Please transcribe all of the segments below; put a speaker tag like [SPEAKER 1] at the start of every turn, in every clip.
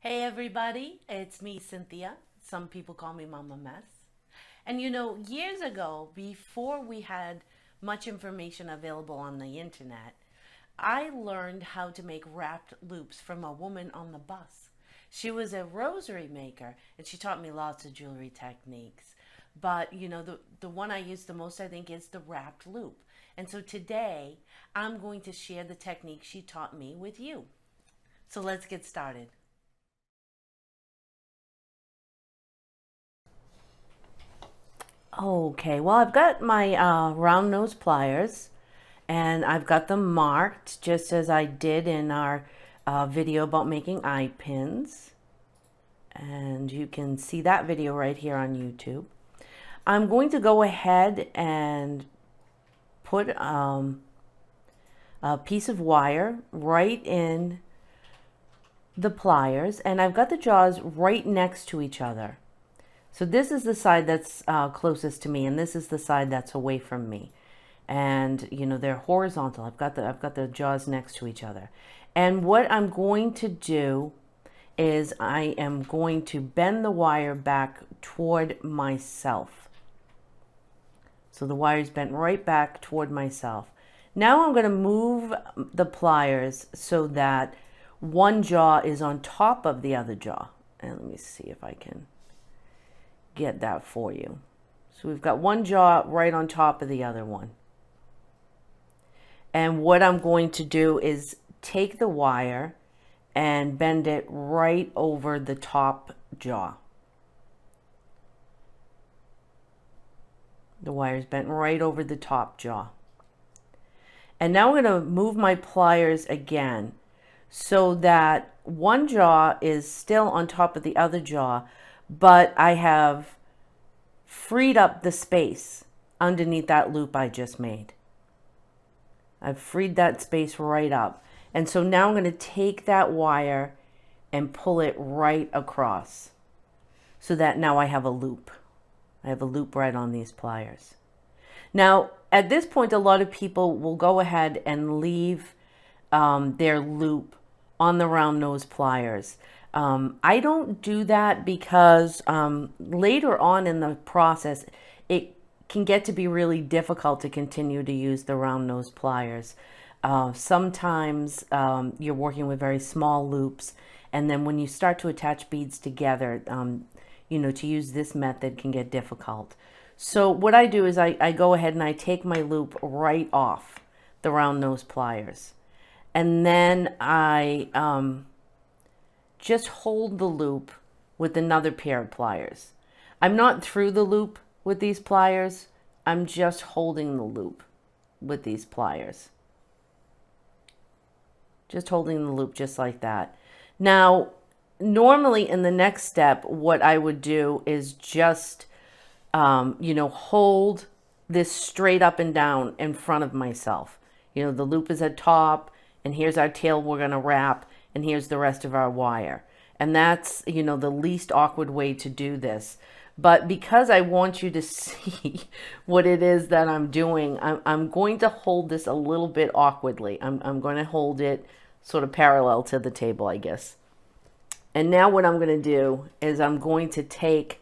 [SPEAKER 1] Hey everybody, it's me, Cynthia. Some people call me Mama Mess. And years ago, before we had much information available on the internet, I learned how to make wrapped loops from a woman on the bus. She was a rosary maker and she taught me lots of jewelry techniques. But the one I use the most, I think, is the wrapped loop. And so today, I'm going to share the technique she taught me with you. So let's get started. Okay, well, I've got my round nose pliers and I've got them marked just as I did in our video about making eye pins. And you can see that video right here on YouTube. I'm going to go ahead and put a piece of wire right in the pliers, and I've got the jaws right next to each other. So this is the side that's closest to me, and this is the side that's away from me. And they're horizontal. I've got the jaws next to each other. And what I'm going to do is I am going to bend the wire back toward myself. So the wire is bent right back toward myself. Now I'm going to move the pliers so that one jaw is on top of the other jaw. And let me see if I can get that for you. So we've got one jaw right on top of the other one. And what I'm going to do is take the wire and bend it right over the top jaw. The wire is bent right over the top jaw. And now I'm going to move my pliers again so that one jaw is still on top of the other jaw, but I have freed up the space underneath that loop I just made. I've freed that space right up. And so now I'm going to take that wire and pull it right across so that now I have a loop. I have a loop right on these pliers. Now, at this point, a lot of people will go ahead and leave their loop on the round nose pliers. I don't do that because later on in the process, it can get to be really difficult to continue to use the round nose pliers. Sometimes you're working with very small loops, and then when you start to attach beads together, to use this method can get difficult. So what I do is I go ahead and I take my loop right off the round nose pliers. And then I just hold the loop with another pair of pliers. I'm not through the loop with these pliers. I'm just holding the loop with these pliers. Just holding the loop just like that. Now, normally in the next step, what I would do is just, hold this straight up and down in front of myself. The loop is at top, and here's our tail we're going to wrap, and here's the rest of our wire. And that's, the least awkward way to do this. But because I want you to see what it is that I'm doing, I'm going to hold this a little bit awkwardly. I'm going to hold it sort of parallel to the table, I guess. And now what I'm going to do is I'm going to take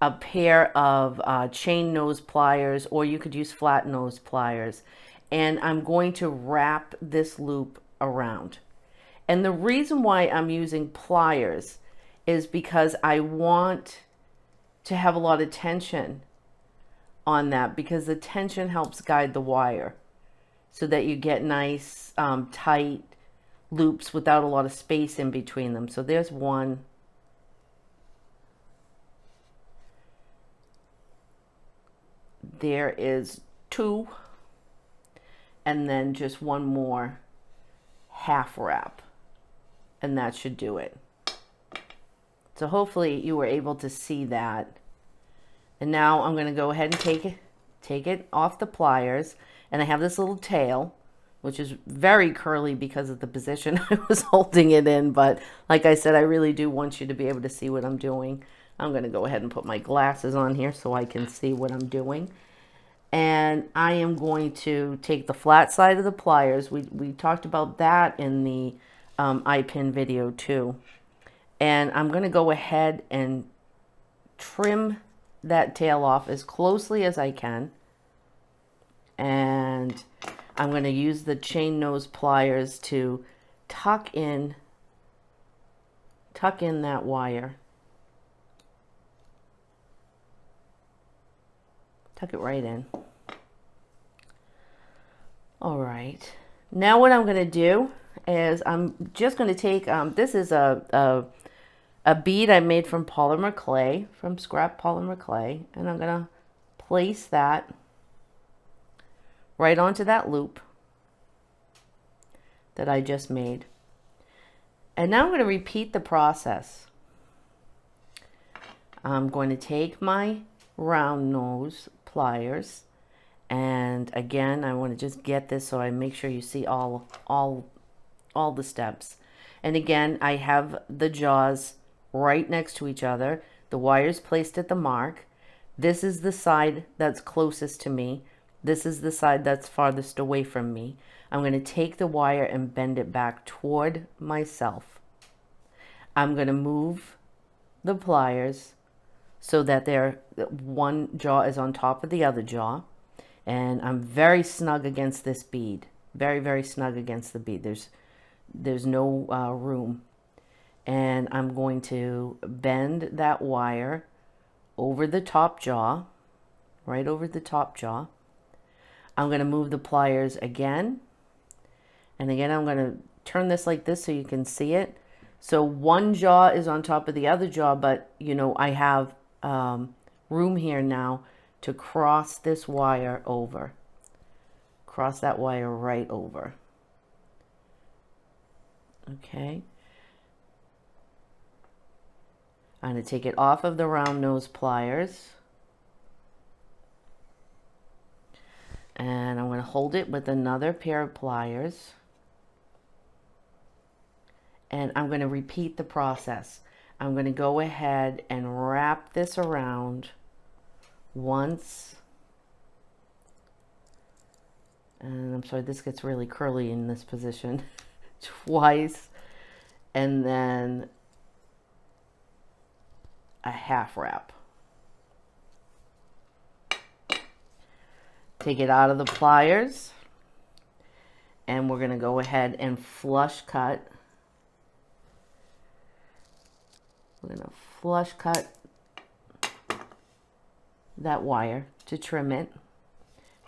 [SPEAKER 1] a pair of chain nose pliers, or you could use flat nose pliers, and I'm going to wrap this loop around. And the reason why I'm using pliers is because I want to have a lot of tension on that, because the tension helps guide the wire so that you get nice tight loops without a lot of space in between them. So there's one. There is two. And then just one more half wrap. And that should do it. So hopefully you were able to see that. And now I'm going to go ahead and take it off the pliers. And I have this little tail, which is very curly because of the position I was holding it in. But like I said, I really do want you to be able to see what I'm doing. I'm going to go ahead and put my glasses on here so I can see what I'm doing. And I am going to take the flat side of the pliers. We talked about that in the eye pin video too. And I'm going to go ahead and trim that tail off as closely as I can. And I'm going to use the chain nose pliers to tuck in that wire. Tuck it right in. All right. Now what I'm going to do is I'm just going to take, this is a bead I made from polymer clay, from scrap polymer clay, and I'm going to place that right onto that loop that I just made. And now I'm going to repeat the process. I'm going to take my round nose pliers, and again I want to just get this so I make sure you see all the steps. And again, I have the jaws right next to each other, the wires placed at the mark. This is the side that's closest to me. This is the side that's farthest away from me. I'm going to take the wire and bend it back toward myself. I'm going to move the pliers so that one jaw is on top of the other jaw. And I'm very snug against this bead. Very, very snug against the bead. There's no room. And I'm going to bend that wire over the top jaw, right over the top jaw. I'm going to move the pliers again. And again, I'm going to turn this like this so you can see it. So one jaw is on top of the other jaw, but you know, I have room here now to cross this wire over. Cross that wire right over. Okay. I'm going to take it off of the round nose pliers. And I'm going to hold it with another pair of pliers. And I'm going to repeat the process. I'm going to go ahead and wrap this around once. And I'm sorry, this gets really curly in this position. Twice. And then a half wrap. Take it out of the pliers, and we're going to go ahead and flush cut. We're going to flush cut that wire to trim it.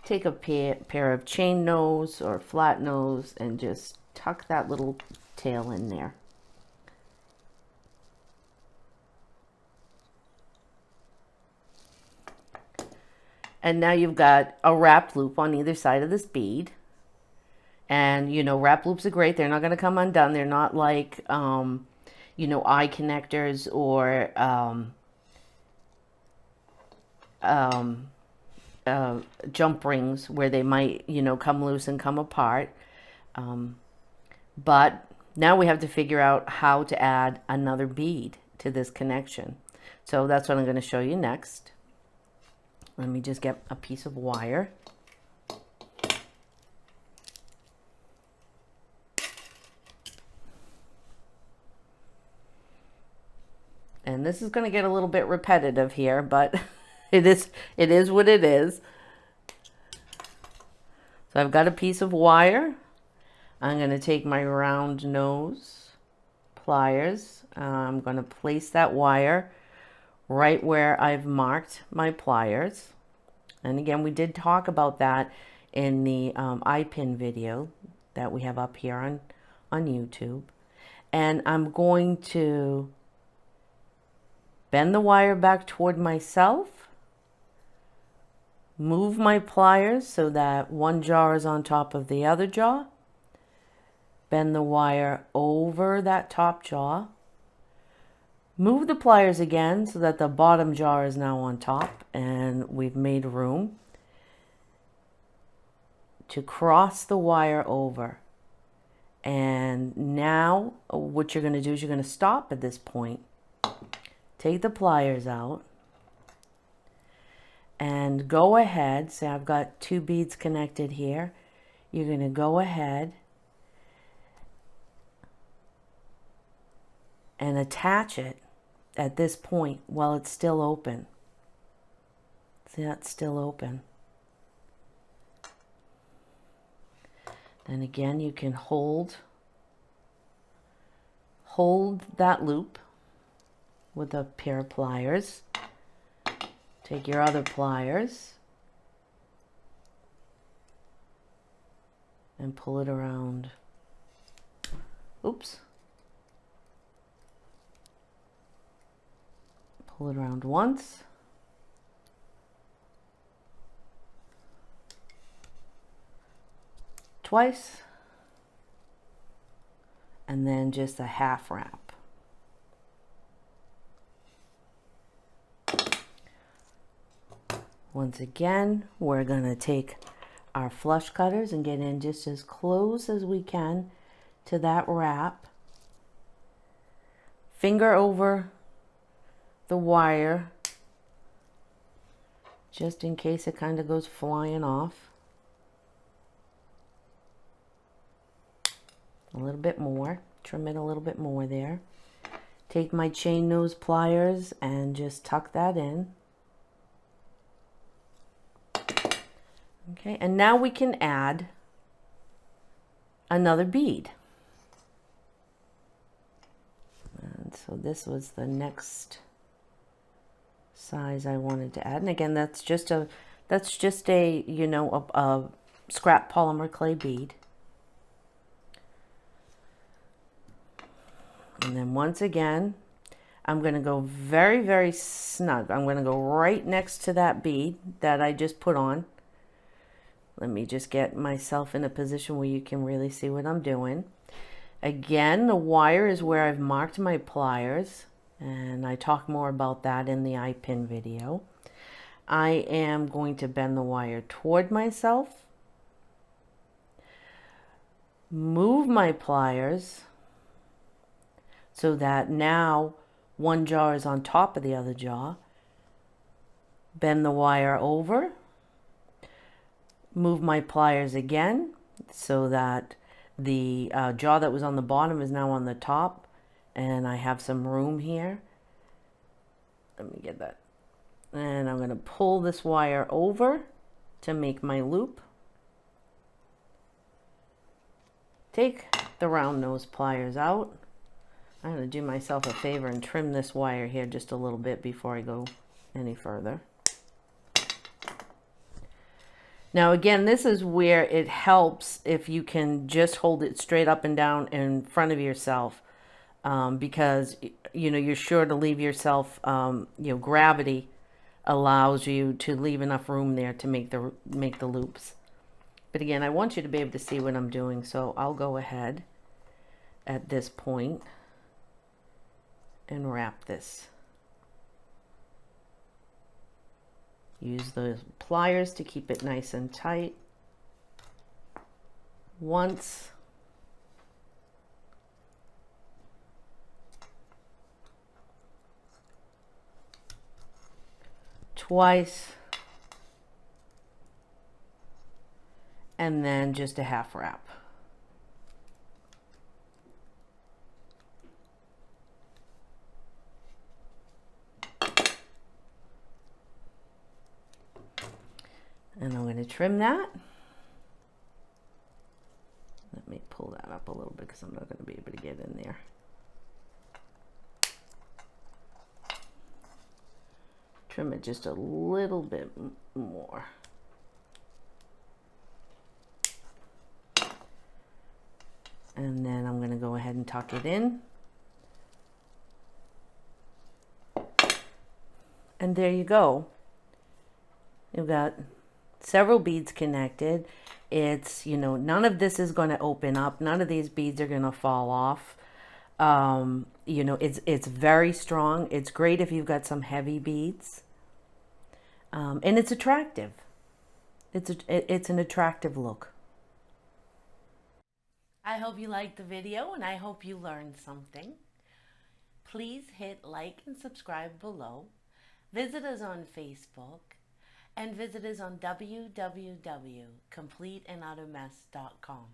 [SPEAKER 1] Take a pair of chain nose or flat nose and just tuck that little tail in there. And now you've got a wrapped loop on either side of this bead. And, you know, wrap loops are great. They're not going to come undone. They're not like, you know, eye connectors or jump rings where they might, you know, come loose and come apart. But now we have to figure out how to add another bead to this connection. So that's what I'm going to show you next. Let me just get a piece of wire. And this is going to get a little bit repetitive here, but it is what it is. So I've got a piece of wire. I'm going to take my round nose pliers. I'm going to place that wire right where I've marked my pliers. And again, we did talk about that in the eye pin video that we have up here on YouTube. And I'm going to bend the wire back toward myself, move my pliers so that one jaw is on top of the other jaw, bend the wire over that top jaw, move the pliers again so that the bottom jaw is now on top, and we've made room to cross the wire over. And now what you're going to do is you're going to stop at this point, take the pliers out, and go ahead. Say I've got two beads connected here. You're going to go ahead and attach it at this point while it's still open. See, that's still open. Then again, you can hold that loop with a pair of pliers. Take your other pliers and pull it around. Oops. Pull it around once. Twice. And then just a half wrap. Once again, we're going to take our flush cutters and get in just as close as we can to that wrap. Finger over the wire, just in case it kind of goes flying off. A little bit more, trim it a little bit more there. Take my chain nose pliers and just tuck that in. Okay, and now we can add another bead. And so this was the next size I wanted to add. And again, that's just a you know, a scrap polymer clay bead. And then once again, I'm going to go very, very snug. I'm going to go right next to that bead that I just put on. Let me just get myself in a position where you can really see what I'm doing. Again, the wire is where I've marked my pliers, and I talk more about that in the eye pin video. I am going to bend the wire toward myself, move my pliers so that now one jaw is on top of the other jaw, bend the wire over, move my pliers again so that the jaw that was on the bottom is now on the top, and I have some room here. Let me get that. And I'm going to pull this wire over to make my loop. Take the round nose pliers out. I'm going to do myself a favor and trim this wire here just a little bit before I go any further. Now again, this is where it helps if you can just hold it straight up and down in front of yourself, because you know you're sure to leave yourself, you know, gravity allows you to leave enough room there to make the loops. But again, I want you to be able to see what I'm doing, so I'll go ahead at this point and wrap this. Use the pliers to keep it nice and tight. Once. Twice. And then just a half wrap. And I'm going to trim that. Let me pull that up a little bit because I'm not going to be able to get in there. Trim it just a little bit more. And then I'm going to go ahead and tuck it in. And there you go. You've got several beads connected. It's, you know, none of this is going to open up. None of these beads are going to fall off. You know, it's very strong. It's great if you've got some heavy beads. And it's attractive. It's an attractive look. I hope you liked the video and I hope you learned something. Please hit like and subscribe below. Visit us on Facebook and visit us on www.completeanduttermess.com.